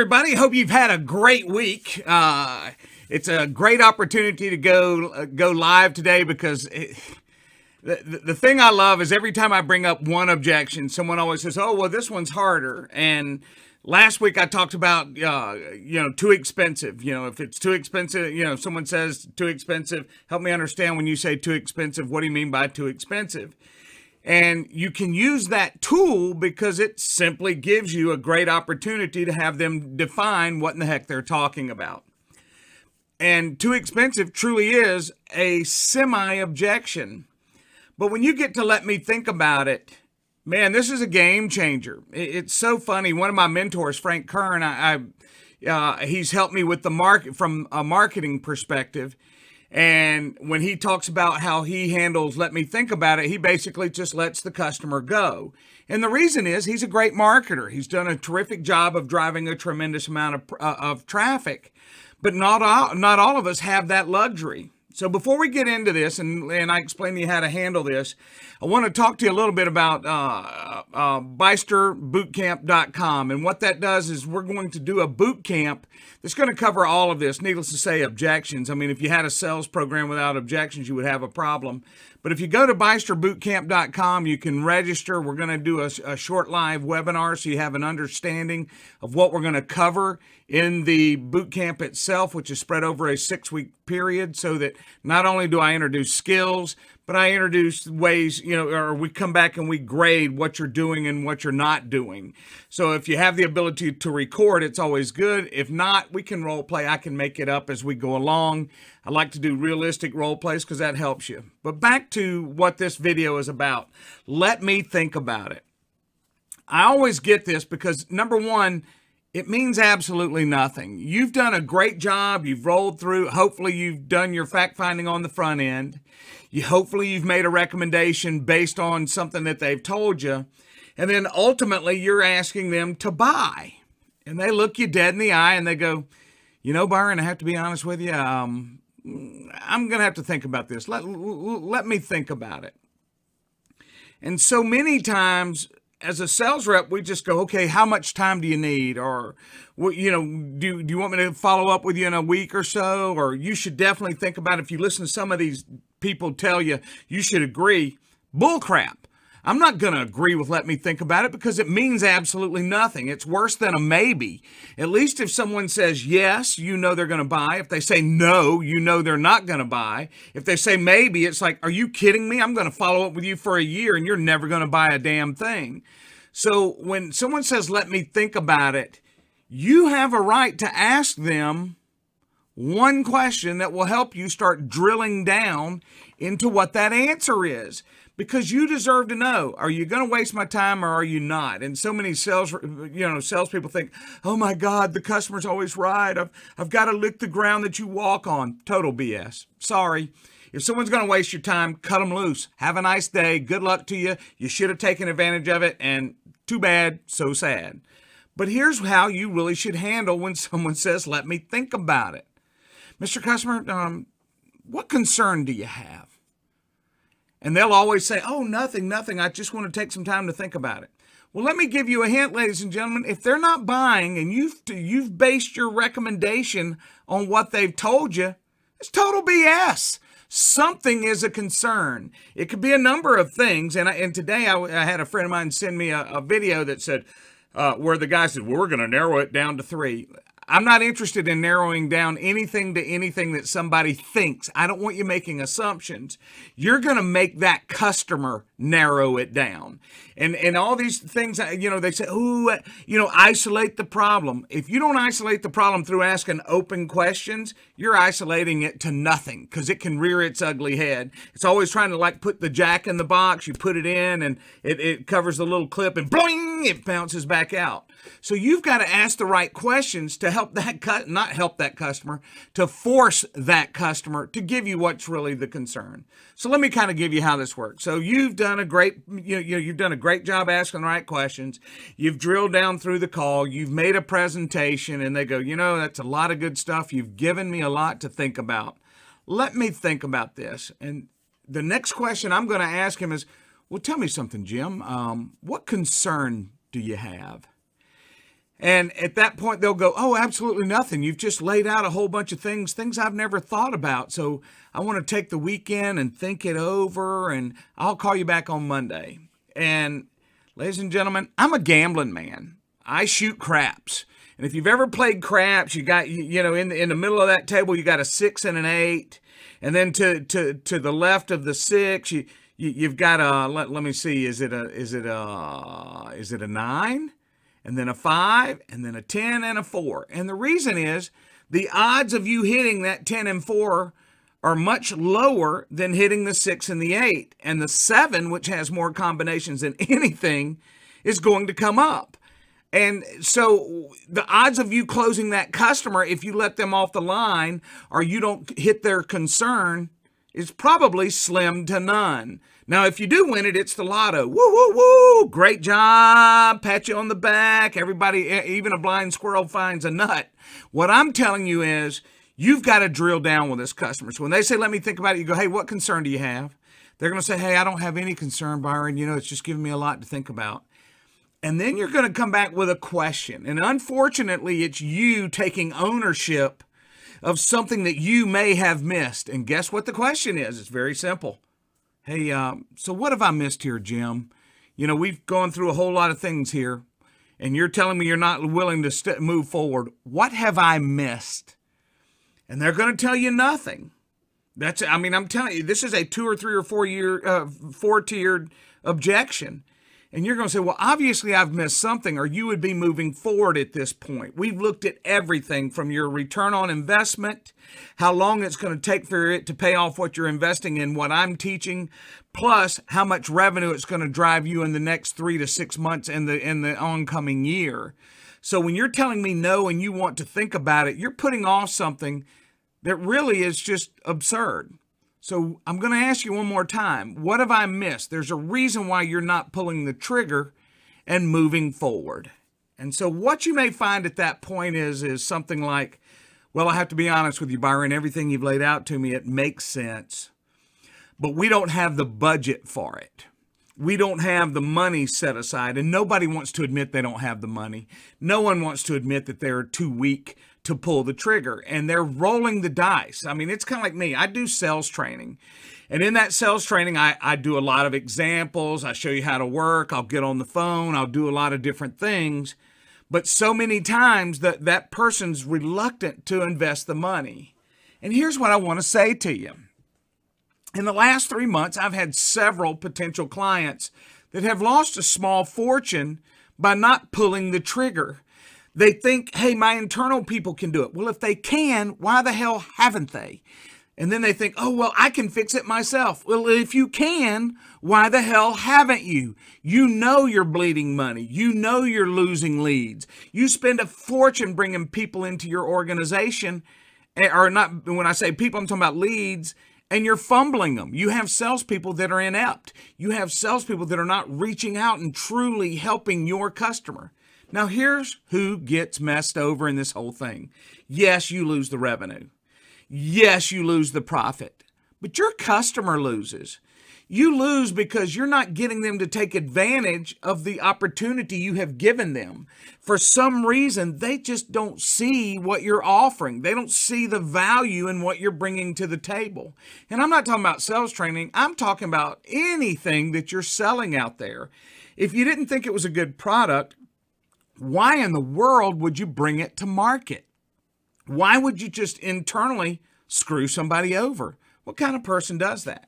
everybody. Hope you've had a great week. It's a great opportunity to go live today because the thing I love is every time I bring up one objection, someone always says, "Oh, well, this one's harder." And last week I talked about too expensive. If it's too expensive, if someone says too expensive, help me understand when you say too expensive. What do you mean by too expensive? And you can use that tool because it simply gives you a great opportunity to have them define what in the heck they're talking about. And too expensive truly is a semi-objection. But when you get to let me think about it, man, this is a game changer. It's so funny. One of my mentors, Frank Kern, he's helped me with the market from a marketing perspective. And when he talks about how he handles let me think about it, he basically just lets the customer go. And the reason is he's a great marketer. He's done a terrific job of driving a tremendous amount of traffic. But not all of us have that luxury. So before we get into this, and I explain to you how to handle this, I want to talk to you a little bit about BysterBootcamp.com. And what that does is we're going to do a boot camp that's going to cover all of this. Needless to say, objections. I mean, if you had a sales program without objections, you would have a problem. But if you go to BysterBootcamp.com, you can register. We're going to do a short live webinar so you have an understanding of what we're going to cover in the boot camp itself, which is spread over a 6-week period, so that not only do I introduce skills, but I introduce ways, or we come back and we grade what you're doing and what you're not doing. So if you have the ability to record, it's always good. If not, we can role play. I can make it up as we go along. I like to do realistic role plays because that helps you. But back to what this video is about. Let me think about it. I always get this because, number one, it means absolutely nothing. You've done a great job. You've rolled through. Hopefully, you've done your fact-finding on the front end. Hopefully, you've made a recommendation based on something that they've told you. And then, ultimately, you're asking them to buy. And they look you dead in the eye and they go, Byron, I have to be honest with you. I'm going to have to think about this. Let me think about it. And so many times, as a sales rep, we just go, okay, how much time do you need? Or, do you want me to follow up with you in a week or so? Or you should definitely think about it. If you listen to some of these people tell you, you should agree. Bull crap. I'm not going to agree with let me think about it because it means absolutely nothing. It's worse than a maybe. At least if someone says yes, they're going to buy. If they say no, they're not going to buy. If they say maybe, it's like, are you kidding me? I'm going to follow up with you for a year and you're never going to buy a damn thing. So when someone says let me think about it, you have a right to ask them one question that will help you start drilling down into what that answer is. Because you deserve to know, are you going to waste my time or are you not? And so many salespeople think, oh my God, the customer's always right. I've got to lick the ground that you walk on. Total BS. Sorry. If someone's going to waste your time, cut them loose. Have a nice day. Good luck to you. You should have taken advantage of it. And too bad, so sad. But here's how you really should handle when someone says, let me think about it. Mr. Customer, what concern do you have? And they'll always say, oh, nothing. I just want to take some time to think about it. Well, let me give you a hint, ladies and gentlemen. If they're not buying and you've based your recommendation on what they've told you, it's total BS. Something is a concern. It could be a number of things. And today I had a friend of mine send me a video that said, where the guy said, well, we're going to narrow it down to 3. I'm not interested in narrowing down anything to anything that somebody thinks. I don't want you making assumptions. You're going to make that customer narrow it down. And all these things, they say, isolate the problem. If you don't isolate the problem through asking open questions, you're isolating it to nothing because it can rear its ugly head. It's always trying to put the jack in the box. You put it in and it covers the little clip and boing, it bounces back out. So you've got to ask the right questions to help not help that customer, to force that customer to give you what's really the concern. So let me kind of give you how this works. So you've done a great job asking the right questions. You've drilled down through the call. You've made a presentation and they go, that's a lot of good stuff. You've given me a lot to think about. Let me think about this. And the next question I'm going to ask him is, well, tell me something, Jim. What concern do you have? And at that point, they'll go, oh, absolutely nothing. You've just laid out a whole bunch of things I've never thought about. So I want to take the weekend and think it over, and I'll call you back on Monday. And ladies and gentlemen, I'm a gambling man. I shoot craps. And if you've ever played craps, you got, in the middle of that table, you got a 6 and an 8. And then to the left of the 6, you've got a, let me see, is it a 9? And then a 5, and then a 10 and a 4. And the reason is the odds of you hitting that 10 and 4 are much lower than hitting the 6 and the 8. And the 7, which has more combinations than anything, is going to come up. And so the odds of you closing that customer, if you let them off the line or you don't hit their concern, is probably slim to none. Now, if you do win it, it's the lotto. Woo, woo, woo. Great job. Pat you on the back. Everybody, even a blind squirrel finds a nut. What I'm telling you is you've got to drill down with this customer. So when they say, let me think about it, you go, hey, what concern do you have? They're going to say, hey, I don't have any concern, Byron. It's just giving me a lot to think about. And then you're going to come back with a question. And unfortunately, it's you taking ownership of something that you may have missed. And guess what the question is? It's very simple. Hey, so what have I missed here, Jim? We've gone through a whole lot of things here, and you're telling me you're not willing to move forward. What have I missed? And they're going to tell you nothing. I'm telling you, this is a 2 or 3 or 4-tiered objection. And you're going to say, well, obviously I've missed something, or you would be moving forward at this point. We've looked at everything from your return on investment, how long it's going to take for it to pay off what you're investing in, what I'm teaching, plus how much revenue it's going to drive you in the next 3 to 6 months in the oncoming year. So when you're telling me no and you want to think about it, you're putting off something that really is just absurd. So I'm going to ask you one more time. What have I missed? There's a reason why you're not pulling the trigger and moving forward. And so what you may find at that point is something like, well, I have to be honest with you, Byron, everything you've laid out to me, it makes sense. But we don't have the budget for it. We don't have the money set aside, and nobody wants to admit they don't have the money. No one wants to admit that they're too weak to pull the trigger, and they're rolling the dice. It's kind of like me. I do sales training, and in that sales training, I do a lot of examples. I show you how to work. I'll get on the phone. I'll do a lot of different things, but so many times that person's reluctant to invest the money. And here's what I want to say to you. In the last 3 months, I've had several potential clients that have lost a small fortune by not pulling the trigger. They think, hey, my internal people can do it. Well, if they can, why the hell haven't they? And then they think, oh, well, I can fix it myself. Well, if you can, why the hell haven't you? You know you're bleeding money. You know you're losing leads. You spend a fortune bringing people into your organization, or not, when I say people, I'm talking about leads, and you're fumbling them. You have salespeople that are inept. You have salespeople that are not reaching out and truly helping your customer. Now, here's who gets messed over in this whole thing. Yes, you lose the revenue. Yes, you lose the profit. But your customer loses. You lose because you're not getting them to take advantage of the opportunity you have given them. For some reason, they just don't see what you're offering. They don't see the value in what you're bringing to the table. And I'm not talking about sales training. I'm talking about anything that you're selling out there. If you didn't think it was a good product, why in the world would you bring it to market? Why would you just internally screw somebody over? What kind of person does that?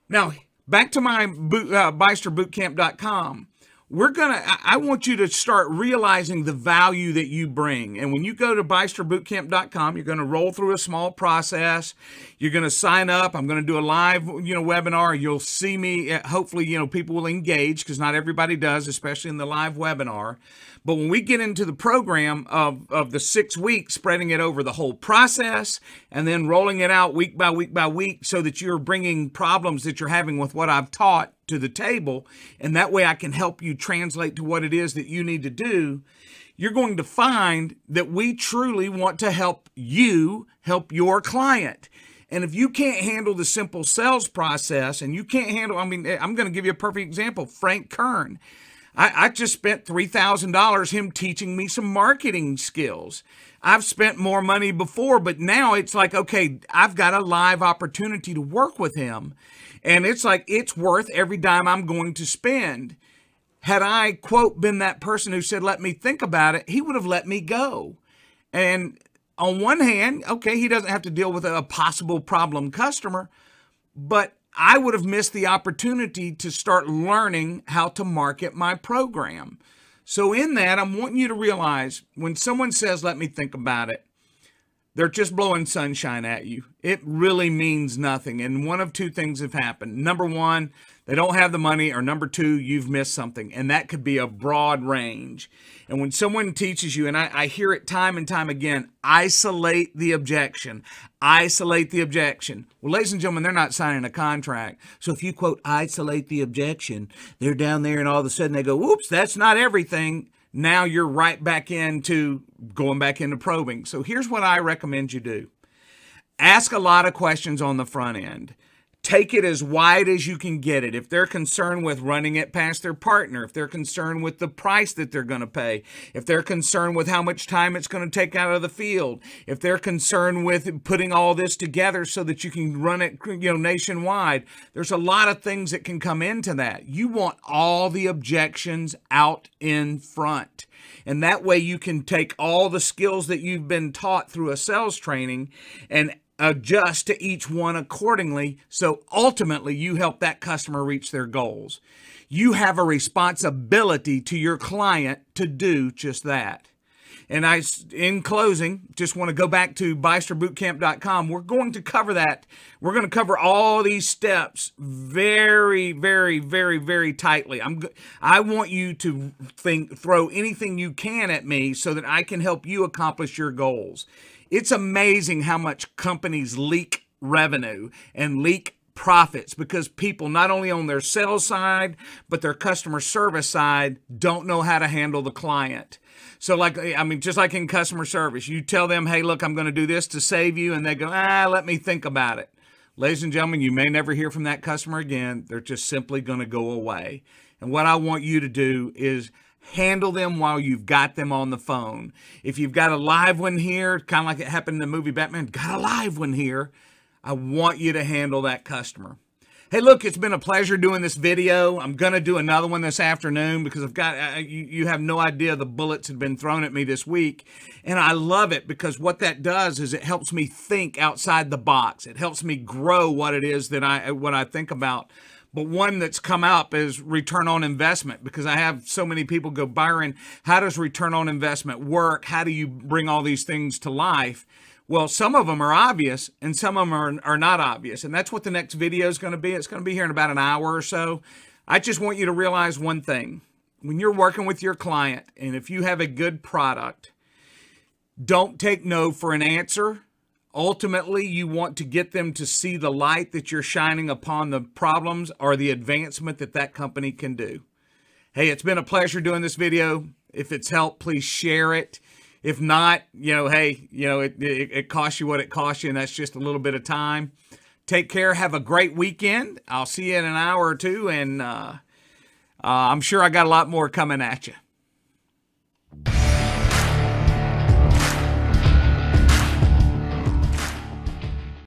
Now, back to my BysterBootcamp.com. I want you to start realizing the value that you bring. And when you go to BysterBootcamp.com, you're going to roll through a small process. You're going to sign up. I'm going to do a live, webinar. You'll see me. Hopefully, people will engage, because not everybody does, especially in the live webinar. But when we get into the program of the 6 weeks, spreading it over the whole process and then rolling it out week by week by week, so that you're bringing problems that you're having with what I've taught to the table, and that way I can help you translate to what it is that you need to do, you're going to find that we truly want to help you help your client. And if you can't handle the simple sales process, and you can't handle, I'm going to give you a perfect example. Frank Kern. I just spent $3,000 him teaching me some marketing skills. I've spent more money before, but now it's like, okay, I've got a live opportunity to work with him. And it's like, it's worth every dime I'm going to spend. Had I, quote, been that person who said, let me think about it, he would have let me go. And on one hand, okay, he doesn't have to deal with a possible problem customer, but I would have missed the opportunity to start learning how to market my program. So in that, I'm wanting you to realize when someone says, let me think about it, they're just blowing sunshine at you. It really means nothing. And one of two things have happened. Number one, they don't have the money, or number two, you've missed something. And that could be a broad range. And when someone teaches you, and I hear it time and time again, isolate the objection. Isolate the objection. Well, ladies and gentlemen, they're not signing a contract. So if you, quote, isolate the objection, they're down there and all of a sudden they go, whoops, that's not everything. Now you're right back into going back into probing. So here's what I recommend you do. Ask a lot of questions on the front end. Take it as wide as you can get it. If they're concerned with running it past their partner, if they're concerned with the price that they're going to pay, if they're concerned with how much time it's going to take out of the field, if they're concerned with putting all this together so that you can run it, nationwide, there's a lot of things that can come into that. You want all the objections out in front. And that way you can take all the skills that you've been taught through a sales training and adjust to each one accordingly, so ultimately you help that customer reach their goals. You have a responsibility to your client to do just that. And in closing, just want to go back to BysterBootCamp.com. We're going to cover that. We're going to cover all these steps very, very, very, very tightly. I want you to throw anything you can at me so that I can help you accomplish your goals. It's amazing how much companies leak revenue and leak profits because people, not only on their sales side, but their customer service side, don't know how to handle the client. So just like in customer service, you tell them, hey, look, I'm going to do this to save you. And they go, let me think about it. Ladies and gentlemen, you may never hear from that customer again. They're just simply going to go away. And what I want you to do is handle them while you've got them on the phone. If you've got a live one here, kind of like it happened in the movie Batman, got a live one here, I want you to handle that customer. Hey, look, it's been a pleasure doing this video. I'm going to do another one this afternoon because I've got, you have no idea the bullets have been thrown at me this week. And I love it because what that does is it helps me think outside the box. It helps me grow what it is that what I think about. But one that's come up is return on investment, because I have so many people go, Byron, how does return on investment work? How do you bring all these things to life? Well, some of them are obvious and some of them are not obvious. And that's what the next video is going to be. It's going to be here in about an hour or so. I just want you to realize one thing. When you're working with your client, and if you have a good product, don't take no for an answer. Ultimately, you want to get them to see the light that you're shining upon the problems or the advancement that that company can do. Hey, it's been a pleasure doing this video. If it's helped, please share it. If not, hey, it costs you what it costs you, and that's just a little bit of time. Take care. Have a great weekend. I'll see you in an hour or two, and I'm sure I got a lot more coming at you.